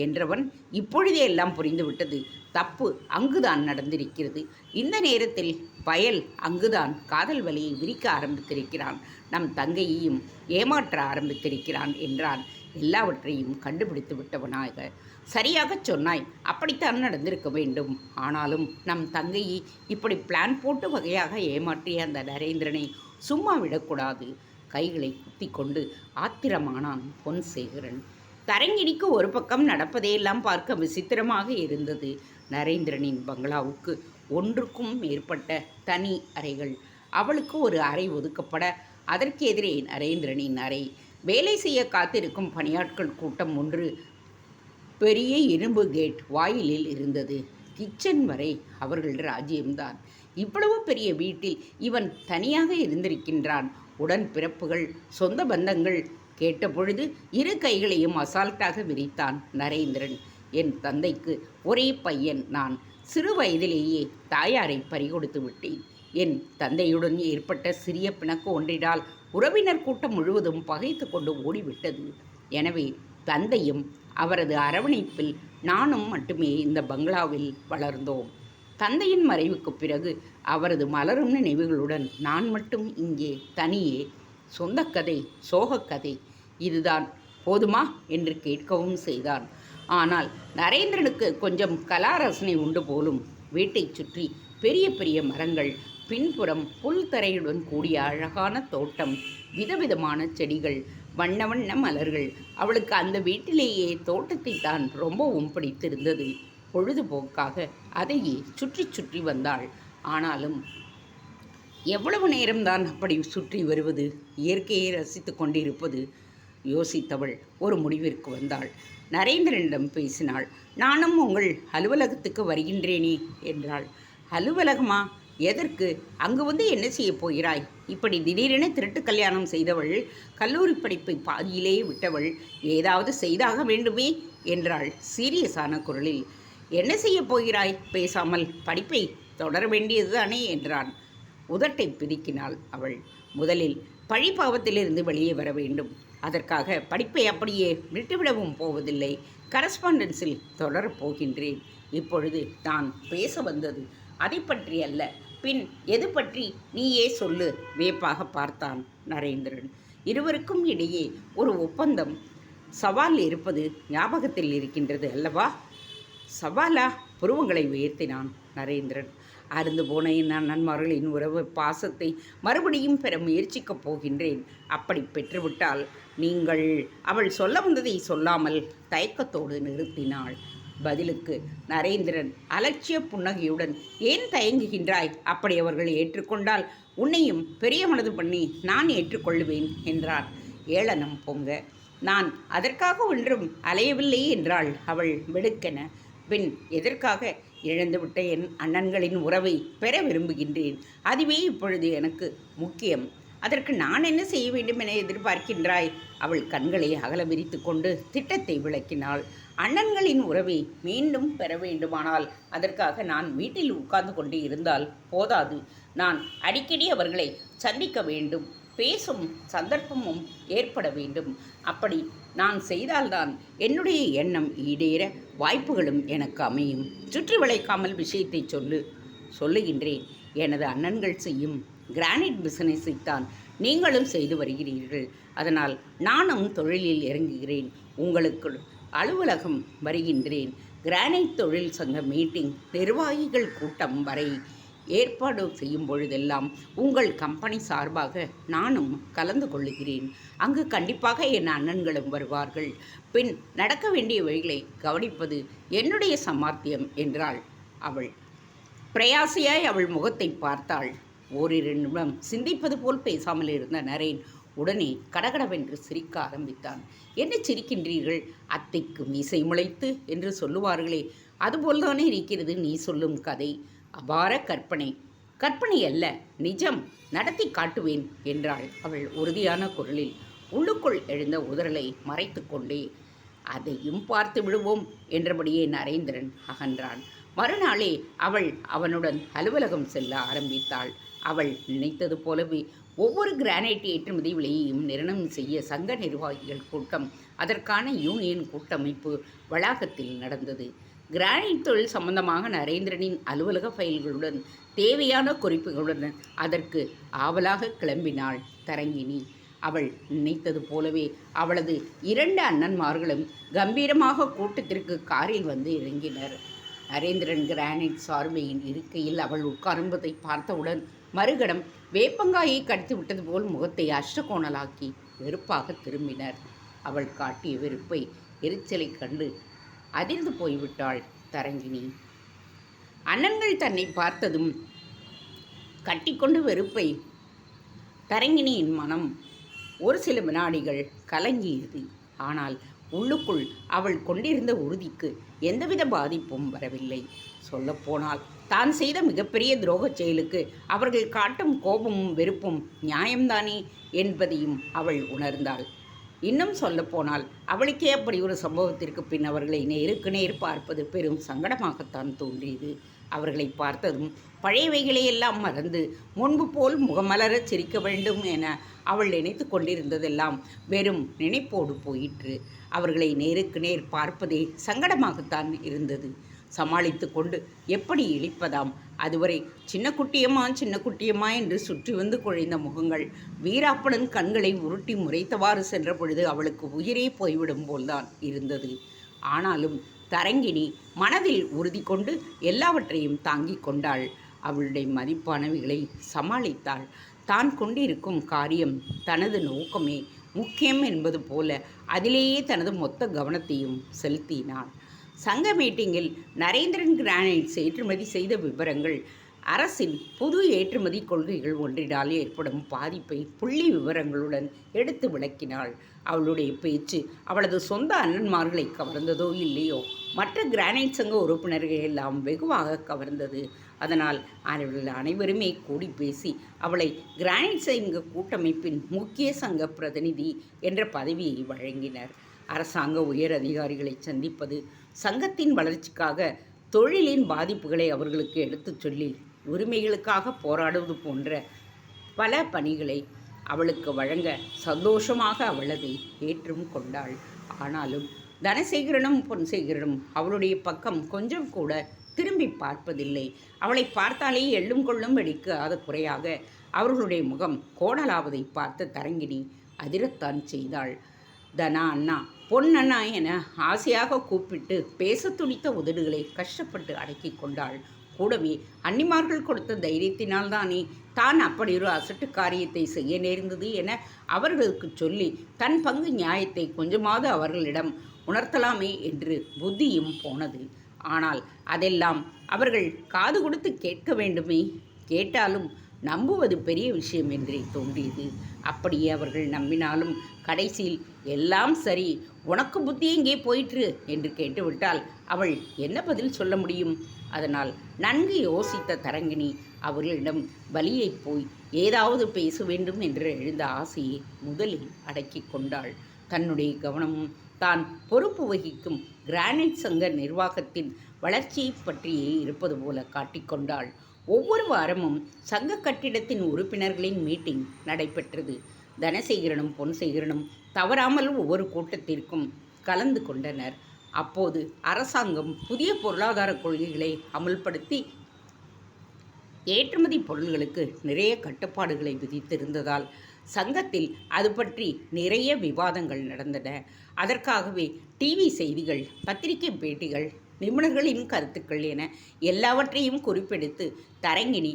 என்றவன் இப்பொழுதே எல்லாம் புரிந்துவிட்டது. தப்பு அங்குதான் நடந்திருக்கிறது. இந்த நேரத்தில் பயல் அங்குதான் காதல் வலையை விரிக்க ஆரம்பித்திருக்கிறான். நம் தங்கையையும் ஏமாற்ற ஆரம்பித்திருக்கிறான் என்றான். எல்லாவற்றையும் கண்டுபிடித்து விட்டவனாக, சரியாகச் சொன்னாய், அப்படித்தான் நடந்திருக்க வேண்டும். ஆனாலும் நம் தங்கையை இப்படி பிளான் போட்டு வகையாக ஏமாற்றிய அந்த நரேந்திரனை சும்மா விடக்கூடாது. கைகளை குத்தி கொண்டு ஆத்திரமானான் பொன்சேகரன். தரங்கினிக்கு ஒரு பக்கம் நடப்பதையெல்லாம் பார்க்க விசித்திரமாக இருந்தது. நரேந்திரனின் பங்களாவுக்கு ஒன்றுக்கும் மேற்பட்ட தனி அறைகள். அவளுக்கு ஒரு அறை ஒதுக்கப்பட அதற்கு எதிரே நரேந்திரனின் அறை. வேலை செய்ய காத்திருக்கும் பணியாட்கள் கூட்டம் ஒன்று பெரிய இரும்பு கேட் வாயிலில் இருந்தது. கிச்சன் வரை அவர்கள் ராஜ்யம்தான். இவ்வளவு பெரிய வீட்டில் இவன் தனியாக இருந்திருக்கின்றான். உடன் பிறப்புகள், சொந்த பந்தங்கள் கேட்டபொழுது இரு கைகளையும் அசால்ட்டாக விரித்தான் நரேந்திரன். என் தந்தைக்கு ஒரே பையன் நான். சிறு வயதிலேயே தாயாரை பறிகொடுத்து விட்டேன். என் தந்தையுடன் ஏற்பட்ட சிறிய பிணக்கு ஒன்றினால் உறவினர் கூட்டம் முழுவதும் பகைத்து கொண்டு ஓடிவிட்டது. எனவே தந்தையும் அவரது அரவணைப்பில் நானும் மட்டுமே இந்த பங்களாவில் வளர்ந்தோம். தந்தையின் மறைவுக்கு பிறகு அவரது மலரும் நினைவுகளுடன் நான் மட்டும் இங்கே தனியே. சொந்த கதை, சோகக்கதை, இதுதான் போதுமா என்று கேட்கவும் செய்தான். ஆனால் நரேந்திரனுக்கு கொஞ்சம் கலாரசனை உண்டு போலும். வீட்டைச் சுற்றி பெரிய பெரிய மரங்கள், பின்புறம் புல் தரையுடன் கூடிய அழகான தோட்டம், விதவிதமான செடிகள், வண்ண வண்ண மலர்கள். அவளுக்கு அந்த வீட்டிலேயே தோட்டத்தை தான் ரொம்பவும் பிடித்திருந்தது. பொழுதுபோக்காக அதையே சுற்றி சுற்றி வந்தாள். ஆனாலும் எவ்வளவு நேரம்தான் அப்படி சுற்றி வருவது, இயற்கையை ரசித்து கொண்டிருப்பது? யோசித்தவள் ஒரு முடிவிற்கு வந்தாள். நரேந்திரனிடம் பேசினாள். நானும் உங்கள் அலுவலகத்துக்கு வருகின்றேனே என்றாள். அலுவலகமா? எதற்கு? அங்கு வந்து என்ன செய்ய போகிறாய்? இப்படி திடீரென திருட்டு கல்யாணம் செய்தவள், கல்லூரி படிப்பை பாதியிலே விட்டவள், ஏதாவது செய்தாக வேண்டுமே என்றாள் சீரியஸான குரலில். என்ன செய்ய போகிறாய்? பேசாமல் படிப்பை தொடர வேண்டியதுதானே என்றான். உதட்டை பிதுக்கினாள் அவள். முதலில் பழிபாவத்திலிருந்து வெளியே வர வேண்டும். அதற்காக படிப்பை அப்படியே விட்டுவிடவும் போவதில்லை. கரஸ்பாண்டன்ஸில் தொடரப் போகின்றேன். இப்பொழுது நான் பேச வந்தது அதை பற்றி அல்ல. பின் எது பற்றி நீயே சொல்லு. வியப்பாக பார்த்தான் நரேந்திரன். இருவருக்கும் இடையே ஒரு ஒப்பந்தம், சவால் இருப்பது ஞாபகத்தில் இருக்கின்றது அல்லவா? சவாலா? புருவங்களை உயர்த்தினான் நரேந்திரன். அருந்து போன என் நண்பர்களின் உறவு பாசத்தை மறுபடியும் பெற முயற்சிக்கப் போகின்றேன். அப்படி பெற்றுவிட்டால் நீங்கள்... அவள் சொல்ல வந்ததை சொல்லாமல் தயக்கத்தோடு நிறுத்தினாள். பதிலுக்கு நரேந்திரன் அலட்சிய புன்னகையுடன், ஏன் தயங்குகின்றாய்? அப்படி அவர்கள் ஏற்றுக்கொண்டால் உன்னையும் பெரிய மனது பண்ணி நான் ஏற்றுக்கொள்ளுவேன் என்றான். ஏளனம் பொங்க. நான் அதற்காக ஒன்றும் அலையவில்லை என்றாள் அவள் வெடுக்கென. பின் எதற்காக இழந்துவிட்ட என் அண்ணன்களின் உறவை பெற விரும்புகின்றேன். அதுவே இப்பொழுது எனக்கு முக்கியம். அதற்கு நான் என்ன செய்ய வேண்டும் என எதிர்பார்க்கின்றாய்? அவள் கண்களை அகல விரித்து கொண்டு திட்டத்தை விளக்கினாள். அண்ணன்களின் உறவை மீண்டும் பெற வேண்டுமானால் அதற்காக நான் வீட்டில் உட்கார்ந்து கொண்டு இருந்தால் போதாது. நான் அடிக்கடி அவர்களை சந்திக்க வேண்டும். பேசும் சந்தர்ப்பமும் ஏற்பட வேண்டும். அப்படி நான் செய்தால்தான் என்னுடைய எண்ணம் ஈடேற வாய்ப்புகளும் எனக்கு அமையும். சுற்றி வளைக்காமல் விஷயத்தை சொல்லுகின்றேன். எனது அண்ணன்கள் செய்யும் கிரானைட் பிசினஸைத்தான் நீங்களும் செய்து வருகிறீர்கள். அதனால் நானும் தொழிலில் இறங்குகிறேன். உங்களுக்கு அலுவலகம் வருகின்றேன். கிரானைட் தொழில் சங்க மீட்டிங் நிர்வாகிகள் கூட்டம் வரை ஏற்பாடு செய்யும் பொழுதெல்லாம் உங்கள் கம்பெனி சார்பாக நானும் கலந்து கொள்ளுகிறேன். அங்கு கண்டிப்பாக என் அண்ணன்களும் வருவார்கள். பின் நடக்க வேண்டிய வழிகளை கவனிப்பது என்னுடைய சமார்த்தியம் என்றாள் அவள். பிரயாசையாய் அவள் முகத்தை பார்த்தாள். ஓரிரு நிமிடம் சிந்திப்பது போல் பேசாமல் இருந்த நரேன் உடனே கடகடவென்று சிரிக்க ஆரம்பித்தான். என்ன சிரிக்கின்றீர்கள்? அத்தைக்கு மீசை முளைத்து என்று சொல்லுவார்களே, அதுபோல்தானே இருக்கிறது நீ சொல்லும் கதை. அபார கற்பனை. கற்பனை அல்ல, நிஜம். நடத்தி காட்டுவேன் என்றாள் அவள் உறுதியான குரலில். உள்ளுக்குள் எழுந்த உதறலை மறைத்து கொண்டே அதையும் பார்த்து விடுவோம் என்றபடியே நரேந்திரன் அகன்றான். மறுநாளே அவள் அவனுடன் அலுவலகம் செல்ல ஆரம்பித்தாள். அவள் நினைத்தது போலவே ஒவ்வொரு கிரானைட் ஏற்றுமதி விலையையும் நிர்ணயம் செய்ய சங்க நிர்வாகிகள் கூட்டம், அதற்கான யூனியன் கூட்டமைப்பு வளாகத்தில் நடந்தது. கிரானைட் தொழில் சம்பந்தமாக நரேந்திரனின் அலுவலக ஃபைல்களுடன் தேவையான குறிப்புகளுடன் அதற்கு ஆவலாக கிளம்பினாள் தரங்கினி. அவள் நினைத்தது போலவே அவளது 2 அண்ணன்மார்களும் கம்பீரமாக கூட்டத்திற்கு காரில் வந்து இறங்கினர். நரேந்திரன் கிரானைட் சார்பையின் இருக்கையில் அவள் உட்கார்ந்ததை பார்த்தவுடன் மறுகணம் வேப்பங்காயை கடித்து விட்டது போல் முகத்தை அஷ்டகோணலாக்கி வெறுப்பாக திரும்பினர். அவள் காட்டிய வெறுப்பை, எரிச்சலை கண்டு அதிர்ந்து போய்விட்டாள் தரங்கினி. அண்ணன்கள் தன்னை பார்த்ததும் கட்டிக்கொண்டு வெறுப்பை தரங்கினியின் மனம் ஒரு சில வினாடிகள் கலங்கியது. ஆனால் உள்ளுக்குள் அவள் கொண்டிருந்த உறுதிக்கு எந்தவித பாதிப்பும் வரவில்லை. சொல்லப்போனால் தான் செய்த மிகப்பெரிய துரோகச் செயலுக்கு அவர்கள் காட்டும் கோபமும் வெறுப்பும் நியாயம்தானே என்பதையும் அவள் உணர்ந்தாள். இன்னும் சொல்லப்போனால் அவளுக்கே அப்படி ஒரு சம்பவத்திற்கு பின் அவர்களை நேருக்கு நேர் பார்ப்பது பெரும் சங்கடமாகத்தான் தோன்றியது. அவர்களை பார்த்ததும் பழையவைகளையெல்லாம் மறந்து முன்பு போல் முகமலரச் சிரிக்க வேண்டும் என அவள் நினைத்து கொண்டிருந்ததெல்லாம் வெறும் நினைப்போடு போயிற்று. அவர்களை நேருக்கு நேர் பார்ப்பதே சங்கடமாகத்தான் இருந்தது. சமாளித்து கொண்டு எப்படி இழிப்பதாம்? அதுவரை சின்ன குட்டியம்மா என்று சுற்றி வந்து குழைந்த முகங்கள் வீராப்படன் கண்களை உருட்டி முறைத்தவாறு சென்ற பொழுது அவளுக்கு உயிரே போய்விடும் போல்தான் இருந்தது. ஆனாலும் தரங்கினி மனதில் உறுதி கொண்டு எல்லாவற்றையும் தாங்கிக் கொண்டாள். அவளுடைய மதிப்பானவைகளை சமாளித்தாள். தான் கொண்டிருக்கும் காரியம், தனது நோக்கமே முக்கியம் என்பது போல அதிலேயே தனது மொத்த கவனத்தையும் செலுத்தினாள். சங்க மீட்டிங்கில் நரேந்திரன் கிரானைட்ஸ் ஏற்றுமதி செய்த விவரங்கள், அரசின் புது ஏற்றுமதி கொள்கைகள் ஒன்றினால் ஏற்படும் பாதிப்பை புள்ளி விவரங்களுடன் எடுத்து விளக்கினாள். அவளுடைய பேச்சு அவளது சொந்த அண்ணன்மார்களை கவர்ந்ததோ இல்லையோ, மற்ற கிரானைட் சங்க உறுப்பினர்கள் எல்லாம் வெகுவாக கவர்ந்தது. அதனால் அவர்கள் அனைவருமே கூடி பேசி அவளை கிரானைட் சங்க கூட்டமைப்பின் முக்கிய சங்க பிரதிநிதி என்ற பதவியை வழங்கினர். அரசாங்க உயர் அதிகாரிகளை சந்திப்பது, சங்கத்தின் வளர்ச்சிக்காக தொழிலின் பாதிப்புகளை அவர்களுக்கு எடுத்துச் சொல்லி உரிமைகளுக்காக போராடுவது போன்ற பல பணிகளை அவளுக்கு வழங்க சந்தோஷமாக அவள் அதை ஏற்றும் கொண்டாள். ஆனாலும் தனசேகரனும் பொன்சேகரனும் அவளுடைய பக்கம் கொஞ்சம் கூட திரும்பி பார்ப்பதில்லை. அவளை பார்த்தாலே எள்ளும் கொள்ளும் வெடிக்காத குறையாக அவர்களுடைய முகம் கோணலாவதை பார்த்த தரங்கினி அதிரத்தான் செய்தாள். தனா அண்ணா, பொன்னண்ணா என ஆசையாக கூப்பிட்டு பேச துடித்த உதடுகளை கஷ்டப்பட்டு அடக்கி கொண்டாள். கூடவே அன்னிமார்கள் கொடுத்த தைரியத்தினால்தானே தான் அப்படி ஒரு அசட்டு காரியத்தை செய்ய நேர்ந்தது என அவர்களுக்கு சொல்லி தன் பங்கு நியாயத்தை கொஞ்சமாவது அவர்களிடம் உணர்த்தலாமே என்று புத்தியும் போனது. ஆனால் அதெல்லாம் அவர்கள் காது கொடுத்து கேட்க வேண்டுமே. கேட்டாலும் நம்புவது பெரிய விஷயம் என்றே தோன்றியது. அப்படியே அவர்கள் நம்பினாலும் கடைசியில் எல்லாம் சரி, உனக்கு புத்தி எங்கே போயிற்று என்று கேட்டுவிட்டால் அவள் என்ன பதில் சொல்ல முடியும்? அதனால் நன்கு யோசித்த தரங்கிணி அவர்களிடம் வலியை போய் ஏதாவது பேச வேண்டும் என்று எழுந்த ஆசையை முதலில் அடக்கி கொண்டாள். தன்னுடைய கவனமும் தான் பொறுப்பு வகிக்கும் கிரானைட் சங்க நிர்வாகத்தின் வளர்ச்சியை பற்றியே இருப்பது போல காட்டிக்கொண்டாள். ஒவ்வொரு வாரமும் சங்க கட்டிடத்தின் உறுப்பினர்களின் மீட்டிங் நடைபெற்றது. தனசேகரனும் பொன்சேகரனும் தவறாமல் ஒவ்வொரு கூட்டத்திற்கும் கலந்து கொண்டனர். அப்போது அரசாங்கம் புதிய பொருளாதார கொள்கைகளை அமுல்படுத்தி ஏற்றுமதி பொருள்களுக்கு நிறைய கட்டுப்பாடுகளை விதித்திருந்ததால் சங்கத்தில் அது பற்றி நிறைய விவாதங்கள் நடந்தன. அதற்காகவே டிவி செய்திகள், பத்திரிகை பேட்டிகள், நிபுணர்களின் கருத்துக்கள் என எல்லாவற்றையும் குறிப்பெடுத்து தரங்கிணி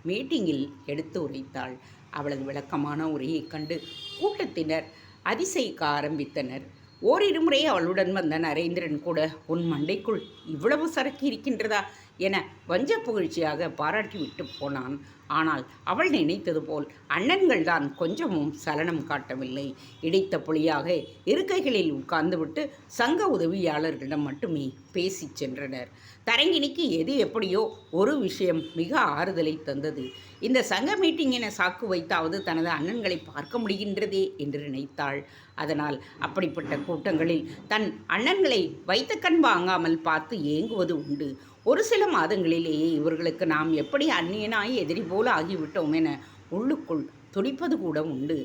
மீட்டிங்கில் எடுத்து உரைத்தாள். அவளது விளக்கமான உரையைக் கண்டு கூட்டத்தினர் அதிசயிக்க ஆரம்பித்தனர். ஓரிரு முறை அவளுடன் வந்த நரேந்திரன் கூட, உன் மண்டைக்குள் இவ்வளவு சரக்கு இருக்கின்றதா என வஞ்ச புகழ்ச்சியாக பாராட்டிவிட்டு போனான். ஆனால் அவள் நினைத்தது போல் அண்ணன்கள்தான் கொஞ்சமும் சலனம் காட்டவில்லை. இடித்த புலியாக இருக்கைகளில் உட்கார்ந்துவிட்டு சங்க உதவியாளர்களிடம் மட்டுமே பேசிச் சென்றனர். தரங்கிணிக்கு எது எப்படியோ ஒரு விஷயம் மிக ஆறுதலை தந்தது. இந்த சங்க மீட்டிங் என சாக்கு வைத்தாவது தனது அண்ணன்களை பார்க்க முடிகின்றதே என்று நினைத்தாள். அதனால் அப்படிப்பட்ட கூட்டங்களில் தன் அண்ணன்களை வைத்த கண் வாங்காமல் பார்த்து ஏங்குவது உண்டு. ஒரு சில மாதங்களிலேயே இவர்களுக்கு நாம் எப்படி அந்நியனாய் எதிரி போல ஆகிவிட்டோம் என உள்ளுக்குள் துடிப்பது கூட உண்டு.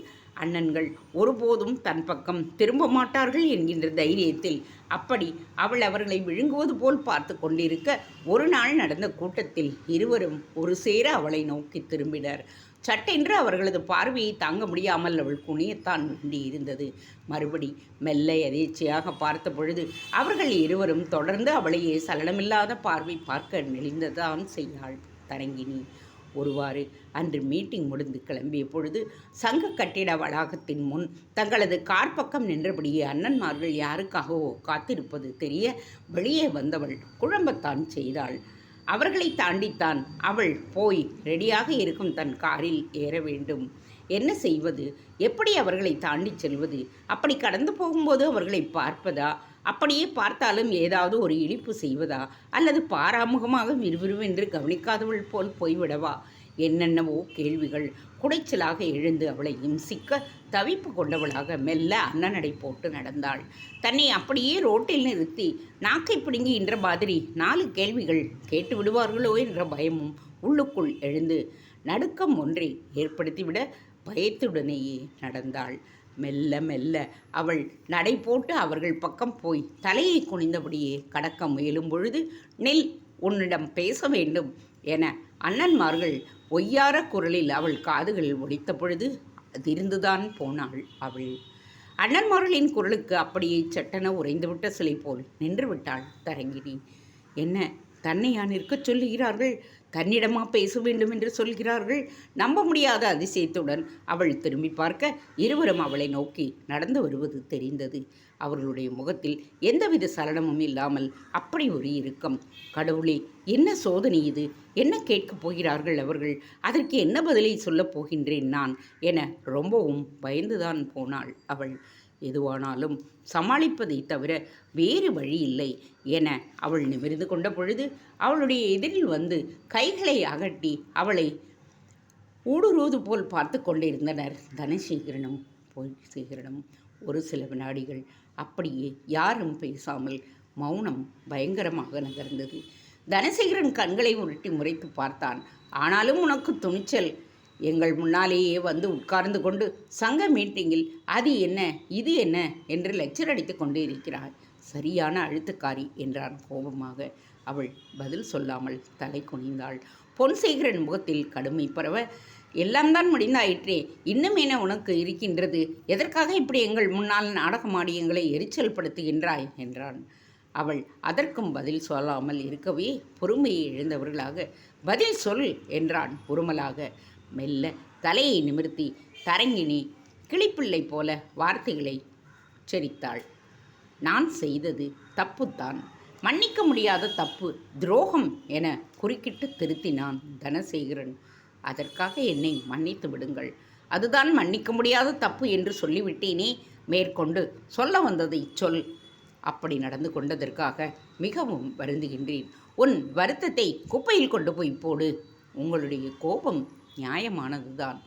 அண்ணன்கள் ஒருபோதும் தன் பக்கம் திரும்ப மாட்டார்கள் என்கின்ற தைரியத்தில் அப்படி அவள் அவர்களை விழுங்குவது போல் பார்த்து கொண்டிருக்க, ஒரு நாள் நடந்த கூட்டத்தில் இருவரும் ஒரு சேர அவளை நோக்கி திரும்பினர். சட்டென்று அவர்களது பார்வையை தாங்க முடியாமல் அவள் குனியத்தான் வேண்டி இருந்தது. மறுபடி மெல்ல எதேச்சையாக பார்த்த பொழுது அவர்கள் இருவரும் தொடர்ந்து அவளையே சலனமில்லாத பார்வை பார்க்க நெளிந்ததான் செய்யாள் தரங்கிணி. ஒருவாறு அன்று மீட்டிங் முடிந்து கிளம்பிய பொழுது சங்க கட்டிட வளாகத்தின் முன் தங்களது கார் பக்கம் நின்றபடியே அண்ணன்மார்கள் யாருக்காகவோ காத்திருப்பது தெரிய வெளியே வந்தவள் குழம்பத்தான் செய்தாள். அவர்களை தாண்டித்தான் அவள் போய் ரெடியாக இருக்கும் தன் காரில் ஏற வேண்டும். என்ன செய்வது? எப்படி அவர்களை தாண்டி செல்வது? அப்படி கடந்து போகும்போது அவர்களை பார்ப்பதா? அப்படியே பார்த்தாலும் ஏதாவது ஒரு இழிப்பு செய்வதா? அல்லது பாராமுகமாக விறுவிறுவென்று கவனிக்காதவள் போல் போய்விடவா? என்னென்னவோ கேள்விகள் குடைச்சலாக எழுந்து அவளை இம்சிக்க தவிப்பு கொண்டவளாக மெல்ல அன்னநடை போட்டு நடந்தாள். தன்னை அப்படியே ரோட்டில் நிறுத்தி நாக்கை பிடுங்குகின்ற மாதிரி 4 கேள்விகள் கேட்டு விடுவார்களோ என்ற பயமும் உள்ளுக்குள் எழுந்து நடுக்கம் ஒன்றை ஏற்படுத்திவிட பயத்துடனேயே நடந்தாள். மெல்ல மெல்ல அவள் நடை போட்டு அவர்கள் பக்கம் போய் தலையை குனிந்தபடியே கடக்க முயலும் பொழுது, நில், உன்னிடம் பேச வேண்டும் என அண்ணன்மார்கள் ஒய்யார குரலில் அவள் காதுகளில் ஒலித்த பொழுது அதிர்ந்துதான் போனாள் அவள். அண்ணன்மார்களின் குரலுக்கு அப்படியே சட்டென உறைந்துவிட்ட சிலை போல் நின்று விட்டாள் தரங்கிணி. என்ன, தன்னையா நிற்கச் சொல்லுகிறார்கள்? தன்னிடமா பேச வேண்டும் என்று சொல்கிறார்கள்? நம்ப முடியாத அதிசயத்துடன் அவள் திரும்பி பார்க்க இருவரும் அவளை நோக்கி நடந்து வருவது தெரிந்தது. அவர்களுடைய முகத்தில் எந்தவித சலனமும் இல்லாமல் அப்படி ஒரு இறுக்கம். கடவுளே, என்ன சோதனை இது? என்ன கேட்கப் போகிறார்கள் அவர்கள்? அதற்கு என்ன பதிலை சொல்லப் போகின்றேன் நான் என ரொம்பவும் பயந்துதான் போனாள் அவள். எதுவானாலும் சமாளிப்பதை தவிர வேறு வழி இல்லை என அவள் நிமிர்ந்து கொண்ட பொழுது அவளுடைய எதிரில் வந்து கைகளை அகட்டி அவளை ஊடுருவது போல் பார்த்து கொண்டிருந்தனர் தனசேகரனும் பொன்சேகரனும். ஒரு சில வினாடிகள் அப்படியே யாரும் பேசாமல் மௌனம் பயங்கரமாக நகர்ந்தது. தனசேகரன் கண்களை உருட்டி முறைத்து பார்த்தான். ஆனாலும் உனக்கு துணிச்சல். எங்கள் முன்னாலேயே வந்து உட்கார்ந்து கொண்டு சங்க மீட்டிங்கில் அது என்ன இது என்ன என்று லெக்சர் அடித்து கொண்டு இருக்கிறாய். சரியான அழுத்துக்காரி என்றான் கோபமாக. அவள் பதில் சொல்லாமல் தலை குனிந்தாள். பொன்சேகரன் முகத்தில் கடுமை பரவ, எல்லாம் தான் முடிந்தாயிற்றே, இன்னும் என்ன உனக்கு இருக்கின்றது? எதற்காக இப்படி எங்கள் முன்னால் நாடகமாடி எங்களை எரிச்சல் படுத்துகின்றாய் என்றான். அவள் அதற்கும் பதில் சொல்லாமல் இருக்கவே பொறுமையை இழந்தவர்களாக, பதில் சொல் என்றான் உருமலாக. மெல்ல தலையை நிமிர்த்தி தரங்கிணி கிளிப்பிள்ளை போல வார்த்தைகளை உச்சரித்தாள். நான் செய்தது தப்புத்தான், மன்னிக்க முடியாத தப்பு, துரோகம் என குறுக்கிட்டு திருத்தினான் தனசேகரன். அதற்காக என்னை மன்னித்து விடுங்கள். அதுதான் மன்னிக்க முடியாத தப்பு என்று சொல்லிவிட்டேனே. மேற்கொண்டு சொல்ல வந்ததை சொல். அப்படி நடந்து கொண்டதற்காக மிகவும் வருந்துகின்றேன். உன் வருத்தத்தை குப்பையில் கொண்டு போய் போடு. உங்களுடைய கோபம் நியாயமானதுதான்.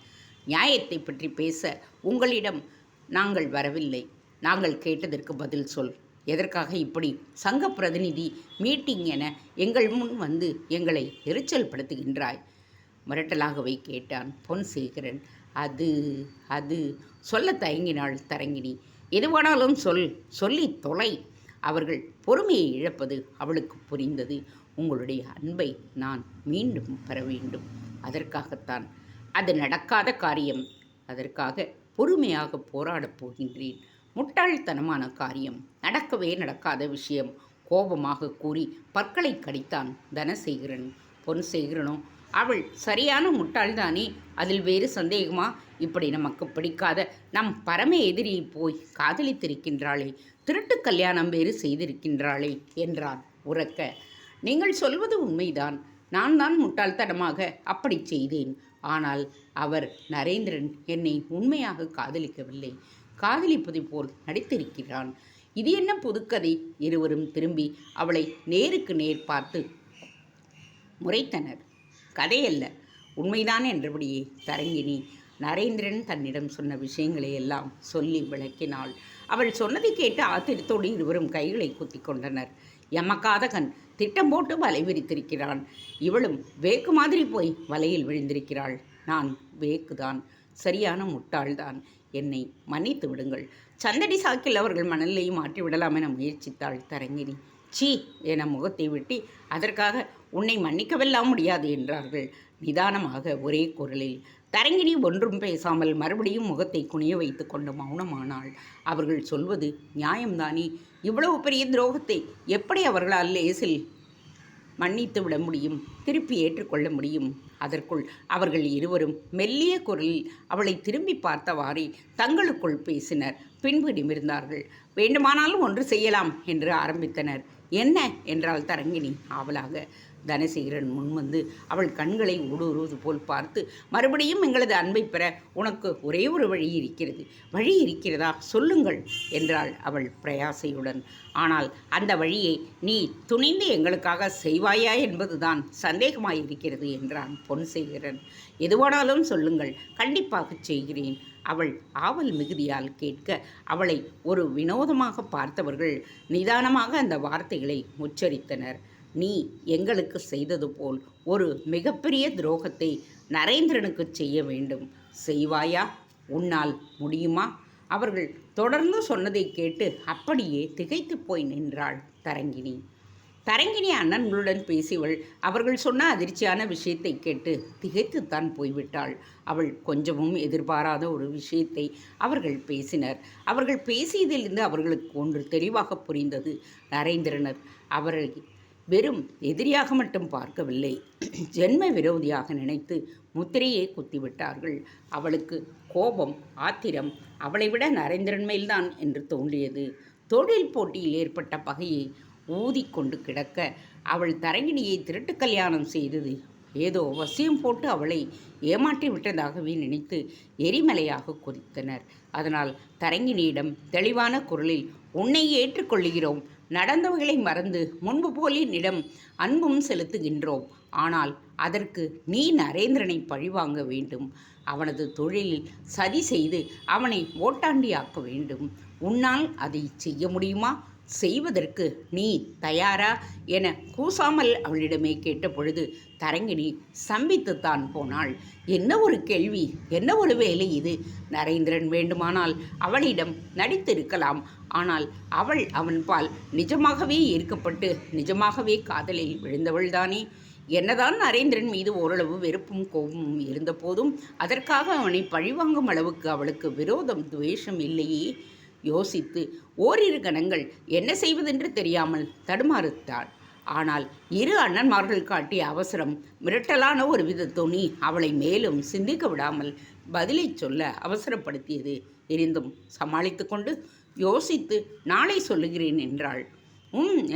நியாயத்தை பற்றி பேச உங்களிடம் நாங்கள் வரவில்லை. நாங்கள் கேட்டதற்கு பதில் சொல். எதற்காக இப்படி சங்க பிரதிநிதி மீட்டிங் என எங்கள் முன் வந்து எங்களை எரிச்சல் படுத்துகின்றாய்? மிரட்டலாகவே கேட்டான் பொன்சேகரன். அது அது சொல்ல தயங்கினாள் தரங்கினி. எதுவானாலும் சொல்லி தொலை. அவர்கள் பொறுமையை இழப்பது அவளுக்கு புரிந்தது. உங்களுடைய அன்பை நான் மீண்டும் பெற வேண்டும். அதற்காகத்தான். அது நடக்காத காரியம். அதற்காக பொறுமையாக போராடப் போகின்றேன். முட்டாள்தனமான காரியம். நடக்கவே நடக்காத விஷயம். கோபமாக கூறி பற்களை கடித்தான் தனசேகரன். பொன்சேகரனோ, அவள் சரியான முட்டாள்தானே, அதில் வேறு சந்தேகமா? இப்படி நமக்கு பிடிக்காத நம் பரம எதிரியை போய் காதலித்திருக்கின்றாளே, திருட்டு கல்யாணம் வேறு செய்திருக்கின்றாளே என்றான் உரக்க. நீங்கள் சொல்வது உண்மைதான். நான் தான் முட்டாள்தனமாக அப்படி செய்தேன். ஆனால் அவர் நரேந்திரன் என்னை உண்மையாக காதலிக்கவில்லை. காதலிப்பது போல் நடித்திருக்கிறான். இது என்ன புதுக்கதை? இருவரும் திரும்பி அவளை நேருக்கு நேர் பார்த்து முறைத்தனர். கதையல்ல, உண்மைதான் என்றபடியே தரங்கினி நரேந்திரன் தன்னிடம் சொன்ன விஷயங்களை எல்லாம் சொல்லி விளக்கினாள். அவள் சொன்னதை கேட்டு ஆத்திரத்தோடு இருவரும் கைகளை குத்தி கொண்டனர். எமக்காத கண் திட்டம் போட்டு வலை விரித்திருக்கிறான். இவளும் வேக்கு மாதிரி போய் வலையில் விழுந்திருக்கிறாள். நான் வேக்குதான், சரியான முட்டாள்தான். என்னை மன்னித்து விடுங்கள். சந்தடி சாக்கில் அவர்கள் மணலை மாற்றிவிடலாம் என முயற்சித்தாள் தரங்கினி. சீ என முகத்தை வெட்டி, அதற்காக உன்னை மன்னிக்கவெல்லாம் முடியாது என்றார்கள் நிதானமாக ஒரே குரலில். தரங்கினி ஒன்றும் பேசாமல் மறுபடியும் முகத்தை குனிய வைத்து கொண்டு மௌனமானாள். அவர்கள் சொல்வது நியாயம்தானே? இவ்வளவு பெரிய துரோகத்தை எப்படி அவர்களால் லேசில் மன்னித்து விட முடியும், திருப்பி ஏற்றுக்கொள்ள முடியும்? அதற்குள் அவர்கள் இருவரும் மெல்லிய குரலில் அவளை திரும்பி பார்த்தவாறே தங்களுக்குள் பேசினர். பின்பு நிமிர்ந்தார்கள். வேண்டுமானாலும் ஒன்று செய்யலாம் என்று ஆரம்பித்தனர். என்ன என்றாள் தரங்கினி ஆவலாக. தனசேகரன் முன்வந்து அவள் கண்களை ஊடுருவது போல் பார்த்து, மறுபடியும் எங்களது அன்பை பெற உனக்கு ஒரே ஒரு வழி இருக்கிறது. வழி இருக்கிறதா? சொல்லுங்கள் என்றாள் அவள் பிரயாசையுடன். ஆனால் அந்த வழியை நீ துணிந்து எங்களுக்காக செய்வாயா என்பதுதான் சந்தேகமாயிருக்கிறது என்றான் பொன்சேகரன். எதுவானாலும் சொல்லுங்கள், கண்டிப்பாக செய்கிறேன். அவள் ஆவல் மிகுதியால் கேட்க, அவளை ஒரு வினோதமாக பார்த்தவர்கள் நிதானமாக அந்த வார்த்தைகளை உச்சரித்தனர். நீ எங்களுக்கு செய்தது போல் ஒரு மிகப்பெரிய துரோகத்தை நரேந்திரனுக்கு செய்ய வேண்டும். செய்வாயா? உன்னால் முடியுமா? அவர்கள் தொடர்ந்து சொன்னதை கேட்டு அப்படியே திகைத்து போய் நின்றாள் தரங்கினி. தரங்கினி அண்ணன்களுடன் பேசியவள் அவர்கள் சொன்ன அதிர்ச்சியான விஷயத்தை கேட்டு திகைத்துத்தான் போய்விட்டாள். அவள் கொஞ்சமும் எதிர்பாராத ஒரு விஷயத்தை அவர்கள் பேசினர். அவர்கள் பேசியதிலிருந்து அவர்களுக்கு ஒன்று தெளிவாக புரிந்தது. நரேந்திரனர் அவரை வெறும் எதிரியாக மட்டும் பார்க்கவில்லை, ஜென்ம விரோதியாக நினைத்து முத்திரையை குத்திவிட்டார்கள். அவளுக்கு கோபம், ஆத்திரம் அவளை விட நரேந்திரன் மேல்தான் என்று தோன்றியது. தொழில் போட்டியில் ஏற்பட்ட பகையை ஊதிக்கொண்டு கிடக்க அவள் தரங்கினியை திருட்டு கல்யாணம் செய்தது ஏதோ வசியம் போட்டு அவளை ஏமாற்றி விட்டதாகவே நினைத்து எரிமலையாக கொதித்தனர். அதனால் தரங்கினியிடம் தெளிவான குரலில், உன்னை ஏற்றுக்கொள்கிறோம், நடந்தவைகளை மறந்து முன்பு போல் என்னிடம் அன்பும் செலுத்துகின்றோம். ஆனால் அதற்கு நீ நரேந்திரனை பழிவாங்க வேண்டும். அவனது தொழிலில் சதி செய்து அவனை ஓட்டாண்டியாக்க வேண்டும். உன்னால் அதை செய்ய முடியுமா? செய்வதற்கு நீ தயாரா என கூசாமல் அவளிடமே கேட்டபொழுது தரங்கினி சம்பித்துத்தான் போனாள். என்ன ஒரு கேள்வி, என்ன ஒரு வேலை இது! நரேந்திரன் வேண்டுமானால் அவளிடம் நடித்திருக்கலாம். ஆனால் அவள் அவன்பால் நிஜமாகவே ஈர்க்கப்பட்டு நிஜமாகவே காதலில் விழுந்தவள்தானே. என்னதான் நரேந்திரன் மீது ஓரளவு வெறுப்பும் கோபமும் இருந்தபோதும் அதற்காக அவனை பழிவாங்கும் அளவுக்கு அவளுக்கு விரோதம், துவேஷம் இல்லையே. யோசித்து ஓரிரு கணங்கள் என்ன செய்வதென்று தெரியாமல் தடுமாறுத்தாள். ஆனால் இரு அண்ணன்மார்கள் காட்டிய அவசரம், மிரட்டலான ஒருவித துணி அவளை மேலும் சிந்திக்க விடாமல் பதிலை சொல்ல அவசரப்படுத்தியது. இருந்தும் சமாளித்து கொண்டு யோசித்து நாளை சொல்லுகிறேன் என்றாள்.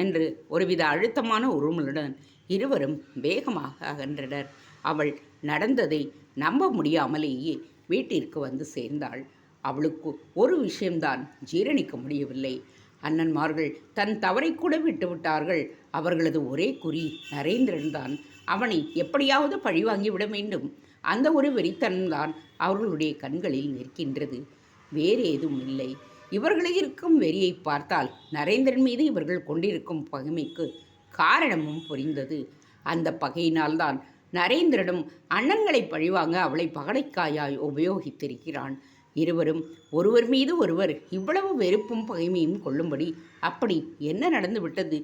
என்று ஒருவித அழுத்தமான உருமலுடன் இருவரும் வேகமாக அகன்றனர். அவள் நடந்ததை நம்ப முடியாமலேயே வீட்டிற்கு வந்து சேர்ந்தாள். அவளுக்கு ஒரு விஷயம்தான் ஜீரணிக்க முடியவில்லை. அண்ணன்மார்கள் தன் தவறை கூட விட்டுவிட்டார்கள். அவர்களது ஒரே குறி நரேந்திரன்தான். அவனை எப்படியாவது பழிவாங்கி விட வேண்டும். அந்த ஒரு வெறித்தனம்தான் அவர்களுடைய கண்களில் நிற்கின்றது. வேறு ஏதும் இல்லை. இவர்களை இருக்கும் வெறியை பார்த்தால் நரேந்திரன் மீது இவர்கள் கொண்டிருக்கும் பகைமைக்கு காரணமும் புரிந்தது. அந்த பகையினால்தான் நரேந்திரனும் அண்ணன்களை பழிவாங்க அவளை பகடைக்காயாய் உபயோகித்திருக்கிறான். இருவரும் ஒருவர் மீது ஒருவர் இவ்வளவு வெறுப்பும் பகைமையும் கொள்ளும்படி அப்படி என்ன நடந்து விட்டது?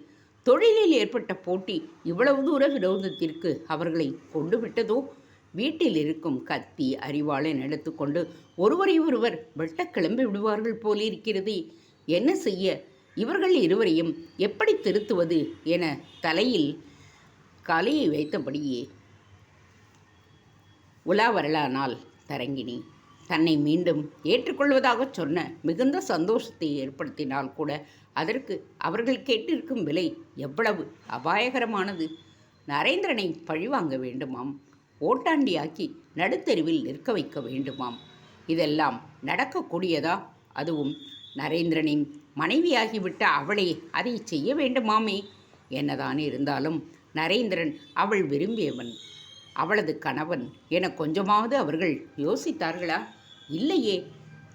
தொழிலில் ஏற்பட்ட போட்டி இவ்வளவு தூர விரோதத்திற்கு அவர்களை கொண்டு விட்டதோ? வீட்டில் இருக்கும் கத்தி அரிவாளன் எடுத்துக்கொண்டு ஒருவரை ஒருவர் வெட்ட கிளம்பி விடுவார்கள் போலிருக்கிறது. என்ன செய்ய? இவர்கள் இருவரையும் எப்படி திருத்துவது என தலையில் கலையை வைத்தபடியே உலா வரலானால் தரங்கினி. தன்னை மீண்டும் ஏற்றுக்கொள்வதாக சொன்ன மிகுந்த சந்தோஷத்தை ஏற்படுத்தினால் கூட அதற்கு அவர்கள் கேட்டிருக்கும் விலை எவ்வளவு அபாயகரமானது. நரேந்திரனை பழிவாங்க வேண்டுமாம். ஓட்டாண்டியாக்கி நடுத்தெருவில் நிற்க வைக்க வேண்டுமாம். இதெல்லாம் நடக்கக்கூடியதா? அதுவும் நரேந்திரனின் மனைவியாகிவிட்ட அவளே அதை செய்ய வேண்டுமாமே. என்னதான் இருந்தாலும் நரேந்திரன் அவள் விரும்பியவன், அவளது கணவன் என கொஞ்சமாவது அவர்கள் யோசித்தார்களா? இல்லையே.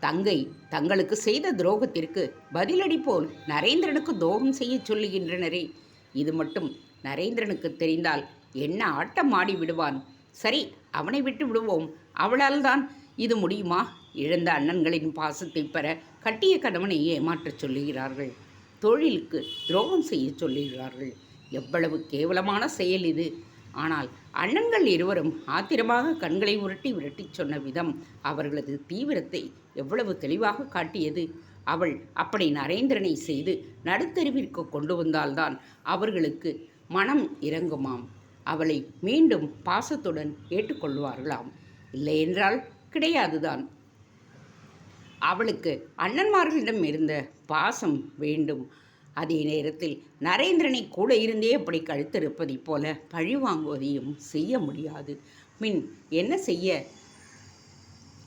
தங்கை தங்களுக்கு செய்த துரோகத்திற்கு பதிலடி போல் நரேந்திரனுக்கு துரோகம் செய்ய சொல்லுகின்றனரே. இது மட்டும் நரேந்திரனுக்கு தெரிந்தால் என்ன ஆட்டம் ஆடி விடுவான். சரி, அவனை விட்டு விடுவோம். அவளால் தான் இது முடியுமா? இழந்த அண்ணன்களின் பாசத்தை பெற கட்டிய கணவனை ஏமாற்றச் சொல்லுகிறார்கள். தொழிலுக்கு துரோகம் செய்ய சொல்லுகிறார்கள். எவ்வளவு கேவலமான செயல் இது! ஆனால் அண்ணன்கள் இருவரும் ஆத்திரமாக கண்களை உருட்டி சொன்ன விதம் அவர்களது தீவிரத்தை எவ்வளவு தெளிவாக காட்டியது. அவள் அப்படி நரேந்திரனை செய்து நடுத்தெருவிற்கு கொண்டு வந்தால்தான் அவர்களுக்கு மனம் இறங்குமாம். அவளை மீண்டும் பாசத்துடன் ஏற்றுக்கொள்வார்களாம். இல்லையென்றால் கிடையாதுதான். அவளுக்கு அண்ணன்மார்களிடம் இருந்த பாசம் வேண்டும். அதே நேரத்தில் நரேந்திரனை கூட இருந்தே அப்படி கழுத்திருப்பதைப் போல பழி வாங்குவதையும் செய்ய முடியாது. பின் என்ன செய்ய?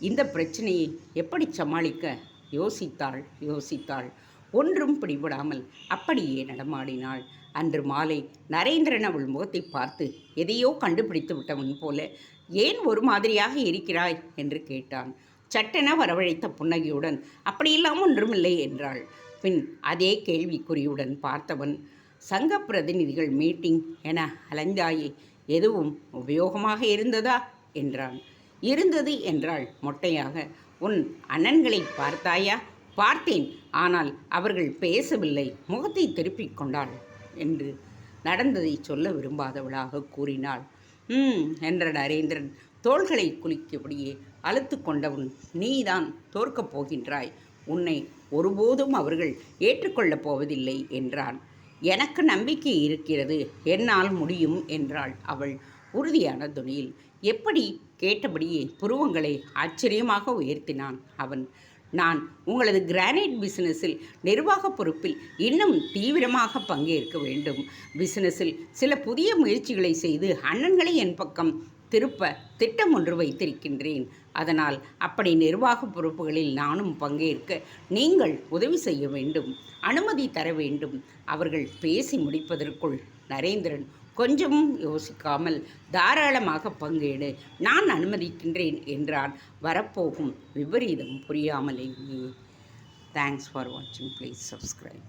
இந்த பிரச்சனையை எப்படி சமாளிக்க யோசித்தாள். ஒன்றும் பிடிபடாமல் அப்படியே நடமாடினாள். அன்று மாலை நரேந்திரன் அவள் முகத்தை பார்த்து எதையோ கண்டுபிடித்து விட்டவன் போல, ஏன் ஒரு மாதிரியாக இருக்கிறாய் என்று கேட்டான். சட்டென வரவழைத்த புன்னகையுடன் அப்படியெல்லாம் ஒன்றுமில்லை என்றாள். பின் அதே கேள்விக்குறியுடன் பார்த்தவன், சங்க பிரதிநிதிகள் மீட்டிங் என அலைந்தாயே, எதுவும் உபயோகமாக இருந்ததா என்றான். இருந்தது என்றாள் மொட்டையாக. உன் அண்ணன்களை பார்த்தாயா? பார்த்தேன், ஆனால் அவர்கள் பேசவில்லை, முகத்தை திருப்பிக் கொண்டாள் என்று நடந்ததை சொல்ல விரும்பாதவளாக கூறினாள். என்ற நரேந்திரன் தோள்களை குலுக்கியபடியே அழுத்து கொண்டவன், நீதான் தோற்கப் போகின்றாய். உன்னை ஒருபோதும் அவர்கள் ஏற்றுக்கொள்ளப் போவதில்லை என்றான். எனக்கு நம்பிக்கை இருக்கிறது, என்னால் முடியும் என்றாள் அவள் உறுதியான துணியில். எப்படி? கேட்டபடியே புருவங்களை ஆச்சரியமாக உயர்த்தினான் அவன். நான் உங்களது கிரானைட் பிசினஸில் நிர்வாக பொறுப்பில் இன்னும் தீவிரமாக பங்கேற்க வேண்டும். பிசினஸில் சில புதிய முயற்சிகளை செய்து அண்ணன்களை என் பக்கம் திருப்ப திட்டம் ஒன்று வைத்திருக்கின்றேன். அதனால் அப்படி நிர்வாக பொறுப்புகளில் நானும் பங்கேற்க நீங்கள் உதவி செய்ய வேண்டும், அனுமதி தர வேண்டும். அவர்கள் பேசி முடிப்பதற்குள் நரேந்திரன் கொஞ்சமும் யோசிக்காமல் தாராளமாக பங்கேடு, நான் அனுமதிக்கின்றேன் என்றான். வரப்போகும் விபரீதம் புரியாமலேயே. தேங்க்ஸ் ஃபார் வாட்சிங். Please subscribe.